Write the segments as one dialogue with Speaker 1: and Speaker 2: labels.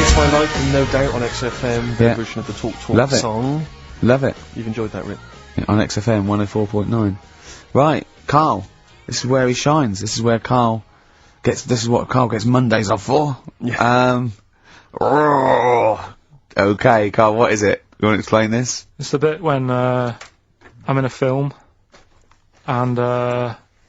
Speaker 1: It's My Life, and no doubt on XFM, the version of the Talk song.
Speaker 2: Love it.
Speaker 1: You've enjoyed that, Rip?
Speaker 2: Yeah, on XFM 104.9. Right, Carl. This is where he shines. This is what Carl gets Mondays off for.
Speaker 1: Yeah.
Speaker 2: Okay, Carl, what is it? You want to explain this?
Speaker 3: It's the bit when I'm in a film and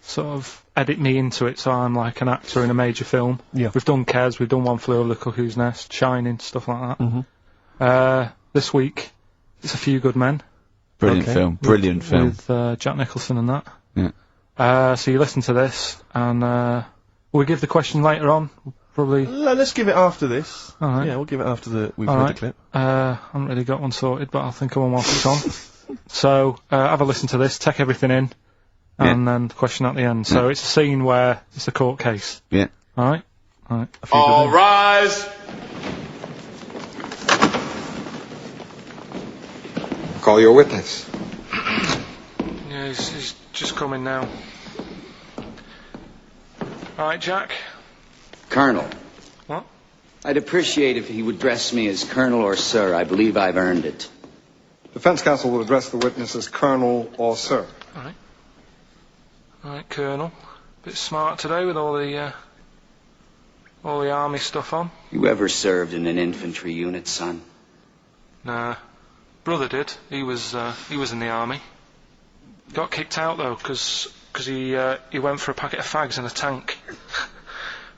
Speaker 3: sort of edit me into it, so I'm like an actor in a major film.
Speaker 1: Yeah.
Speaker 3: We've done Kes, we've done One Flew Over the Cuckoo's Nest, Shining, stuff like that.
Speaker 1: Mm-hmm.
Speaker 3: This week, it's A Few Good Men.
Speaker 2: Brilliant film. Brilliant film.
Speaker 3: With Jack Nicholson and that.
Speaker 2: Yeah.
Speaker 3: So you listen to this, and we'll give the question later on. Probably.
Speaker 1: Let's give it after this.
Speaker 3: All right.
Speaker 1: Yeah, we'll give it after we've heard the clip.
Speaker 3: I haven't really got one sorted, but I'll think of one while it's on. So, have a listen to this, take everything in, and then the question at the end. So it's a scene where it's a court case.
Speaker 2: Yeah.
Speaker 3: Alright?
Speaker 4: All rise!
Speaker 5: Call your witness.
Speaker 3: Yeah, he's just coming now. Alright, Jack?
Speaker 6: Colonel.
Speaker 3: What?
Speaker 6: I'd appreciate if he would address me as Colonel or Sir. I believe I've earned it.
Speaker 5: Defense counsel will address the witness as Colonel or Sir.
Speaker 3: Alright, Colonel. Bit smart today with all the army stuff on.
Speaker 6: You ever served in an infantry unit, son?
Speaker 3: Nah. Brother did. He was in the army. Got kicked out though, 'cause he went for a packet of fags in a tank.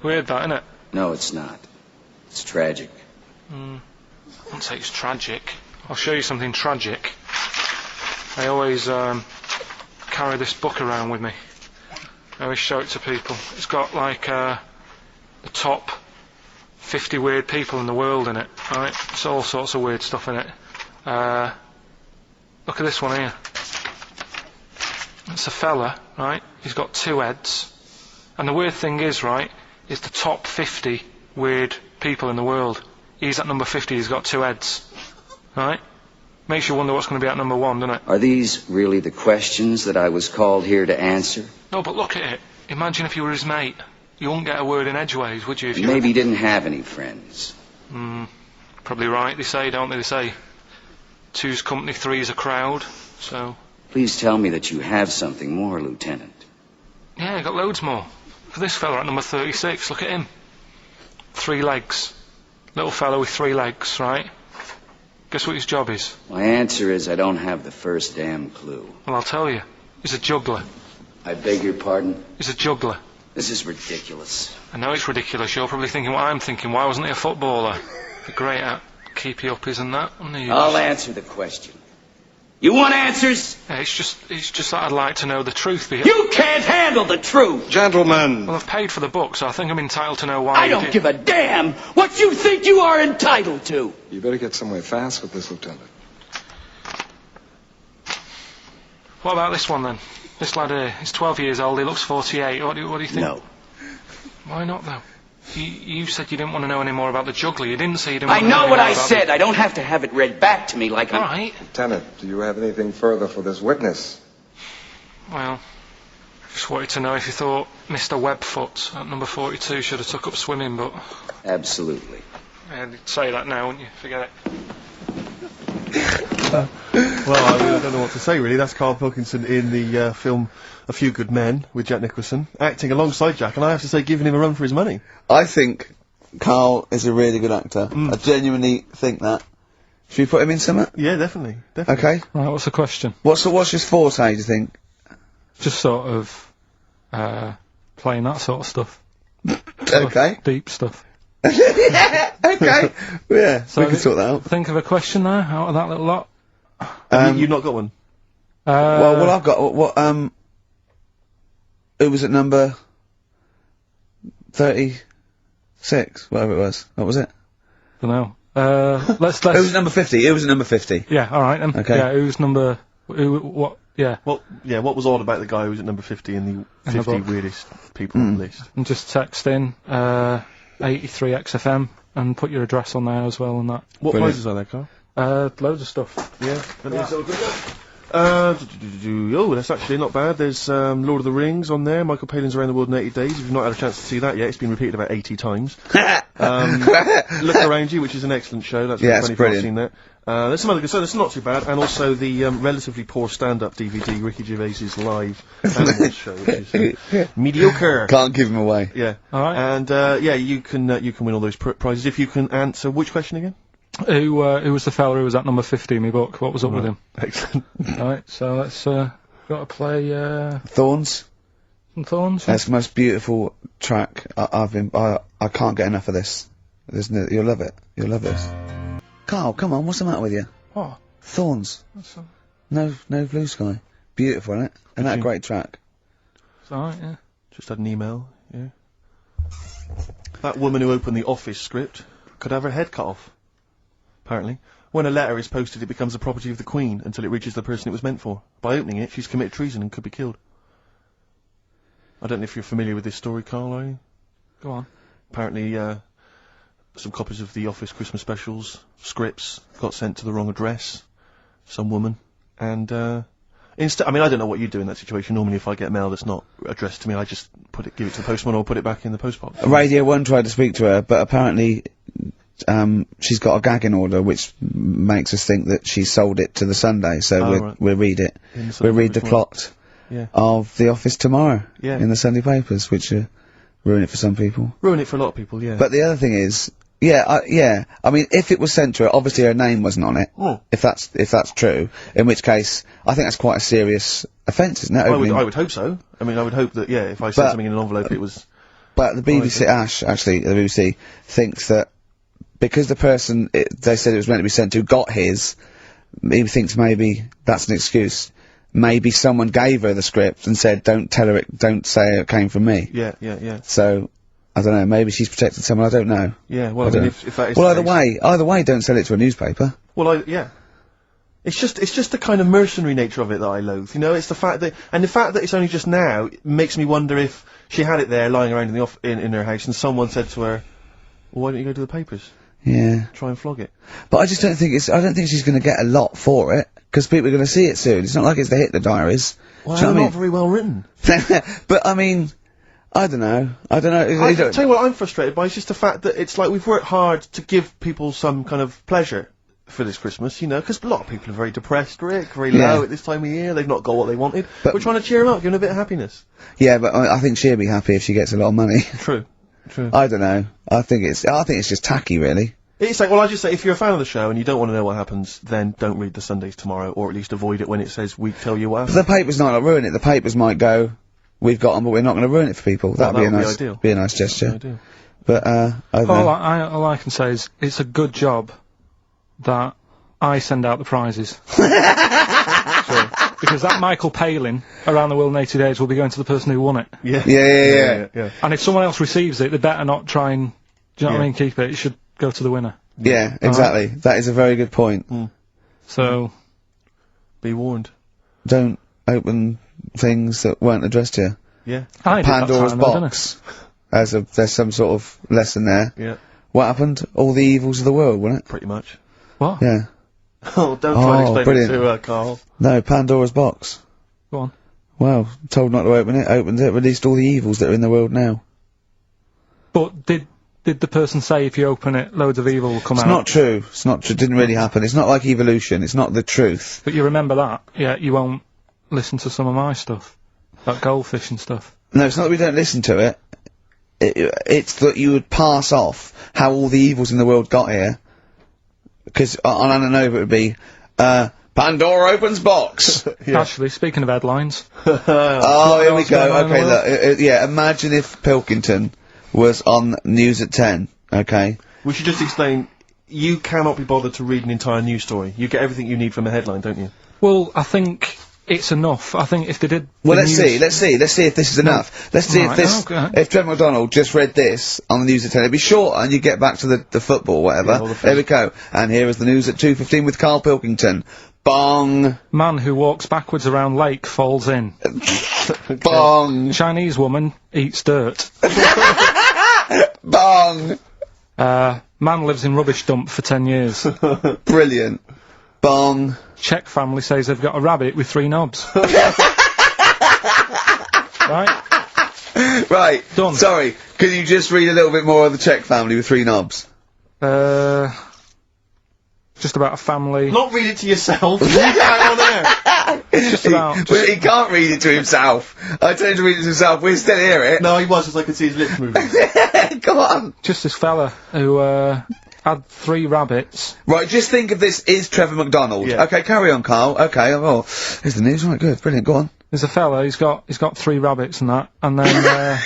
Speaker 3: Weird that, innit?
Speaker 6: No, it's not. It's tragic.
Speaker 3: I wouldn't say it's tragic. I'll show you something tragic. I always carry this book around with me. I always show it to people. It's got like the top 50 weird people in the world in it, right? It's all sorts of weird stuff in it. Look at this one here. It's a fella, right? He's got 2 heads. And the weird thing is, right, is the top 50 weird people in the world. He's at number 50, he's got 2 heads. Right? Makes you wonder what's going to be at number 1, doesn't it?
Speaker 6: Are these really the questions that I was called here to answer?
Speaker 3: No, but look at it. Imagine if you were his mate. You wouldn't get a word in edgeways, would you? If you
Speaker 6: Maybe he didn't have any friends.
Speaker 3: Probably right, they say, don't they? They say 2's company, 3's a crowd, so...
Speaker 6: Please tell me that you have something more, Lieutenant.
Speaker 3: Yeah, I got loads more. For this fella at number 36, look at him. 3 legs. Little fella with 3 legs, right? Guess what his job is?
Speaker 6: My answer is I don't have the first damn clue.
Speaker 3: Well, I'll tell you. He's a juggler.
Speaker 6: I beg your pardon?
Speaker 3: He's a juggler.
Speaker 6: This is ridiculous.
Speaker 3: I know it's ridiculous. You're probably thinking what I'm thinking. Why wasn't he a footballer? Be great at keepy uppies and that, wouldn't he?
Speaker 6: I'll answer the question. You want answers?
Speaker 3: Yeah, it's just that I'd like to know the truth behind.
Speaker 6: You can't handle the truth!
Speaker 5: Gentlemen!
Speaker 3: Well, I've paid for the book, so I think I'm entitled to know why.
Speaker 6: I don't give a damn what you think you are entitled to!
Speaker 5: You better get somewhere fast with this, Lieutenant.
Speaker 3: What about this one, then? This lad here, he's 12 years old, he looks 48. What do you think?
Speaker 6: No.
Speaker 3: Why not, though? You said you didn't want to know any more about the juggler. You didn't say you didn't
Speaker 6: I
Speaker 3: want to know
Speaker 6: know
Speaker 3: any
Speaker 6: what
Speaker 3: more
Speaker 6: I
Speaker 3: about
Speaker 6: said. I don't have to have it read back to me like I'm...
Speaker 3: All right.
Speaker 5: Lieutenant, do you have anything further for this witness?
Speaker 3: Well, just wanted to know if you thought Mr. Webfoot at number 42 should have took up swimming, but...
Speaker 6: Absolutely.
Speaker 3: Yeah, you'd say that now, wouldn't you? Forget it.
Speaker 1: Well, I don't know what to say, really. That's Karl Pilkington in the film A Few Good Men with Jack Nicholson, acting alongside Jack, and I have to say, giving him a run for his money.
Speaker 2: I think Carl is a really good actor. I genuinely think that. Should we put him in something?
Speaker 1: Yeah, definitely.
Speaker 2: Okay.
Speaker 3: Right, what's the question?
Speaker 2: What's his forte, do you think?
Speaker 3: Just sort of playing that sort of stuff.
Speaker 2: Okay.
Speaker 3: Deep stuff.
Speaker 2: Okay. Yeah,
Speaker 3: So
Speaker 2: we can sort that out.
Speaker 3: Think of a question there out of that little lot.
Speaker 1: You've not got one?
Speaker 2: Well, I've got, who was at number 36, whatever it was. What was it?
Speaker 3: Dunno. Let's...
Speaker 2: Who was at number 50? Who was at number 50?
Speaker 3: Yeah, alright then.
Speaker 2: Okay.
Speaker 3: Yeah, who's number... what... Yeah.
Speaker 1: Well, yeah, what was odd about the guy who was at number 50 in the 50 weirdest people list?
Speaker 3: And just text in 83XFM and put your address on there as well and that.
Speaker 1: What
Speaker 2: Brilliant.
Speaker 1: prizes are there, Carl?
Speaker 3: Loads of stuff.
Speaker 1: Yeah. Let me just have a quick look. Oh, that's actually not bad. There's Lord of the Rings on there. Michael Palin's Around the World in 80 Days. If you've not had a chance to see that yet, it's been repeated about 80 times. Look Around You, which is an excellent show. That's really funny if you've not seen that. There's some other good stuff. That's not too bad. And also the relatively poor stand-up DVD, Ricky Gervais's live Animals show, which is mediocre.
Speaker 2: Can't give him away.
Speaker 1: Yeah.
Speaker 3: All right.
Speaker 1: And yeah, you can win all those prizes if you can answer which question again?
Speaker 3: Who was the fella who was at number 50 in my book? What was up with him?
Speaker 1: Excellent.
Speaker 3: Alright, so let's, got to play,
Speaker 2: Thorns.
Speaker 3: some Thorns.
Speaker 2: That's the most beautiful track I can't get enough of this. You'll love it. You'll love this. Carl, come on, what's the matter with you?
Speaker 3: What?
Speaker 2: Thorns. No Blue Sky. Beautiful, isn't it? And that great track.
Speaker 3: It's alright, yeah.
Speaker 1: Just had an email, yeah. That woman who opened the Office script could have her head cut off. Apparently. When a letter is posted, it becomes the property of the Queen until it reaches the person it was meant for. By opening it, she's committed treason and could be killed. I don't know if you're familiar with this story, Carl, are you?
Speaker 3: Go on.
Speaker 1: Apparently, some copies of the Office Christmas specials, scripts, got sent to the wrong address. Some woman. And, instead, I mean, I don't know what you do in that situation. Normally, if I get mail that's not addressed to me, I just give it to the postman or put it back in the postbox.
Speaker 2: Radio 1 tried to speak to her, but apparently she's got a gagging order, which makes us think that she sold it to the Sunday, so we'll read it. We'll read the plot of The Office tomorrow in the Sunday papers, which ruin it for some people.
Speaker 1: Ruin it for a lot of people, yeah.
Speaker 2: But the other thing is, I mean, if it was sent to her, obviously her name wasn't on it. If that's true, in which case, I think that's quite a serious offence, isn't it?
Speaker 1: I would hope so. I mean, I would hope that, yeah, if I sent something in an envelope, it was...
Speaker 2: But the BBC, the BBC, thinks that because the person they said it was meant to be sent to got his, he thinks maybe that's an excuse. Maybe someone gave her the script and said, don't say it came from me.
Speaker 1: Yeah.
Speaker 2: So, I don't know, maybe she's protected someone, I don't know.
Speaker 1: Yeah, well, I mean, if that is
Speaker 2: well, either way, don't sell it to a newspaper.
Speaker 1: Well, yeah. It's just the kind of mercenary nature of it that I loathe, you know, it's the fact that it's only just now, makes me wonder if she had it there lying around in her house and someone said to her, well, why don't you go to the papers?
Speaker 2: Yeah.
Speaker 1: Try and flog it.
Speaker 2: But I just don't think I don't think she's gonna get a lot for it, because people are gonna see it soon. It's not like it's the Hitler Diaries.
Speaker 1: Well, they're not very well written.
Speaker 2: But, I mean, I don't know.
Speaker 1: I tell you what I'm frustrated by, is just the fact that it's like we've worked hard to give people some kind of pleasure for this Christmas, you know, because a lot of people are very depressed, Rick, very low at this time of year, they've not got what they wanted. But we're trying to cheer them up, give them a bit of happiness.
Speaker 2: Yeah, but I think she'll be happy if she gets a lot of money.
Speaker 1: True.
Speaker 2: I don't know. I think it's just tacky, really.
Speaker 1: It's like, well, I just say, if you're a fan of the show and you don't want to know what happens, then don't read the Sundays tomorrow, or at least avoid it when it says, we tell you what happens.
Speaker 2: But the papers might not ruin it. The papers might go, we've got them, but we're not going to ruin it for people. That'd be a nice gesture.
Speaker 1: Ideal.
Speaker 2: But, I don't know.
Speaker 3: All I can say is, it's a good job that I send out the prizes. Because that Michael Palin, Around the World in 80 Days, will be going to the person who won it.
Speaker 2: Yeah.
Speaker 3: And if someone else receives it, they better not try and, do you know what I mean, keep it. It should go to the winner.
Speaker 2: Yeah, exactly. That is a very good point.
Speaker 3: So,
Speaker 1: be warned.
Speaker 2: Don't open things that weren't addressed to you.
Speaker 1: Yeah.
Speaker 2: Pandora's box. There's some sort of lesson there.
Speaker 1: Yeah.
Speaker 2: What happened? All the evils of the world, wasn't it?
Speaker 1: Pretty much.
Speaker 3: What?
Speaker 2: Yeah.
Speaker 1: Oh, don't try and explain
Speaker 2: brilliant.
Speaker 1: it to Carl.
Speaker 2: No, Pandora's box.
Speaker 3: Go on.
Speaker 2: Well, told not to open it, opened it, released all the evils that are in the world now.
Speaker 3: But did the person say if you open it, loads of evil will come out?
Speaker 2: It's not true. It's not true. It didn't really happen. It's not like evolution. It's not the truth.
Speaker 3: But you remember that? Yeah, you won't listen to some of my stuff. Like goldfish and stuff.
Speaker 2: No, it's not that we don't listen to it. It's that you would pass off how all the evils in the world got here. Because on Ananova it would be, Pandora opens box!
Speaker 3: Actually, speaking of headlines.
Speaker 2: Oh, here we go. Okay, look, yeah, imagine if Pilkington was on News at 10, okay?
Speaker 1: We should just explain, you cannot be bothered to read an entire news story. You get everything you need from a headline, don't you?
Speaker 3: Well, I think it's enough. I think if they did...
Speaker 2: Well, let's see if this is enough. Let's see if Trent MacDonald just read this on the News at 10, it'd be short and you get back to the football, whatever.
Speaker 1: Yeah,
Speaker 2: there we go. And here is the News at 2:15 with Karl Pilkington. Bong!
Speaker 3: Man who walks backwards around lake falls in.
Speaker 2: Bong!
Speaker 3: Chinese woman eats dirt.
Speaker 2: Bong!
Speaker 3: Man lives in rubbish dump for 10 years.
Speaker 2: Brilliant. Bong.
Speaker 3: Czech family says they've got a rabbit with 3 knobs. Right?
Speaker 2: Right.
Speaker 3: Done.
Speaker 2: Sorry, can you just read a little bit more of the Czech family with 3 knobs?
Speaker 3: Just about a family.
Speaker 1: Not read it to yourself. Read it out on there.
Speaker 3: It's just about.
Speaker 2: Well, he can't read it to himself. I told him to read it to himself. We still hear it.
Speaker 1: No, he was, just I could see his lips moving.
Speaker 2: Come on.
Speaker 3: Just this fella who had 3 rabbits.
Speaker 2: Right, just think of this is Trevor McDonald.
Speaker 1: Yeah.
Speaker 2: Okay, carry on, Carl. Okay, oh, here's the news. Right, good, brilliant. Go on.
Speaker 3: There's a fella. He's got 3 rabbits and that, and then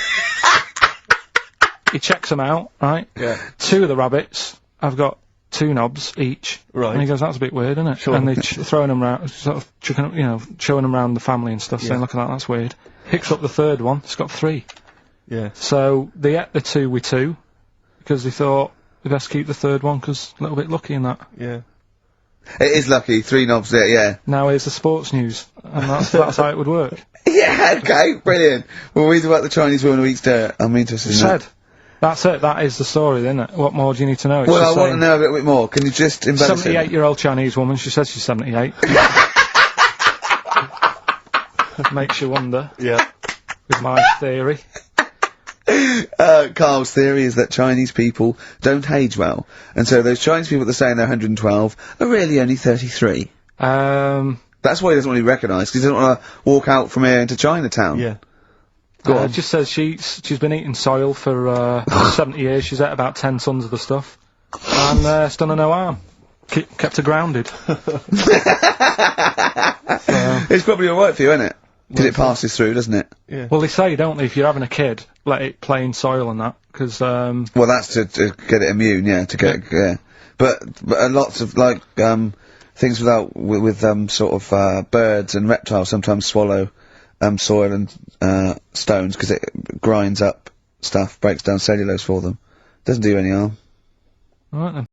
Speaker 3: he checks them out. Right.
Speaker 1: Yeah.
Speaker 3: 2 of the rabbits have got 2 knobs each.
Speaker 1: Right.
Speaker 3: And he goes, that's a bit weird, isn't it?
Speaker 1: Sure.
Speaker 3: And they're throwing them around, sort of, chucking, you know, showing them around the family and stuff, saying, look at that, that's weird. Picks up the 3rd one, it's got 3.
Speaker 1: Yeah.
Speaker 3: So they ate the 2 with 2, because they thought they best keep the 3rd one, because a little bit lucky in that.
Speaker 1: Yeah.
Speaker 2: It is lucky, 3 knobs there, yeah.
Speaker 3: Now here's the sports news, and that's how it would work.
Speaker 2: Yeah, okay, brilliant. We'll read about the Chinese woman who eats dirt. I'm interested in that.
Speaker 3: That's it, that is the story, isn't it? What more do you need to know? It's
Speaker 2: Well, I
Speaker 3: just
Speaker 2: want to know a little bit more. Can you just embellish it?
Speaker 3: 78-year-old Chinese woman, she says she's 78. Makes you wonder.
Speaker 1: Yeah.
Speaker 3: With my theory.
Speaker 2: Carl's theory is that Chinese people don't age well, and so those Chinese people that are saying they're 112 are really only 33. That's why he doesn't want to be recognised, because he doesn't want to walk out from here into Chinatown.
Speaker 1: Yeah.
Speaker 2: Go on.
Speaker 3: It just says she's been eating soil for 70 years, she's ate about 10 tons of the stuff, and it's done her no harm. Kept her grounded.
Speaker 2: It's probably alright for you, isn't it? Because it passes through, doesn't it?
Speaker 1: Yeah.
Speaker 3: Well, they say, don't they, if you're having a kid, let it play in soil and that, because
Speaker 2: Well, that's to get it immune, yeah, to get yeah. But lots of, like, things with sort of, birds and reptiles sometimes swallow, soil and, stones, because it grinds up stuff, breaks down cellulose for them. Doesn't do any harm.
Speaker 3: Alright then.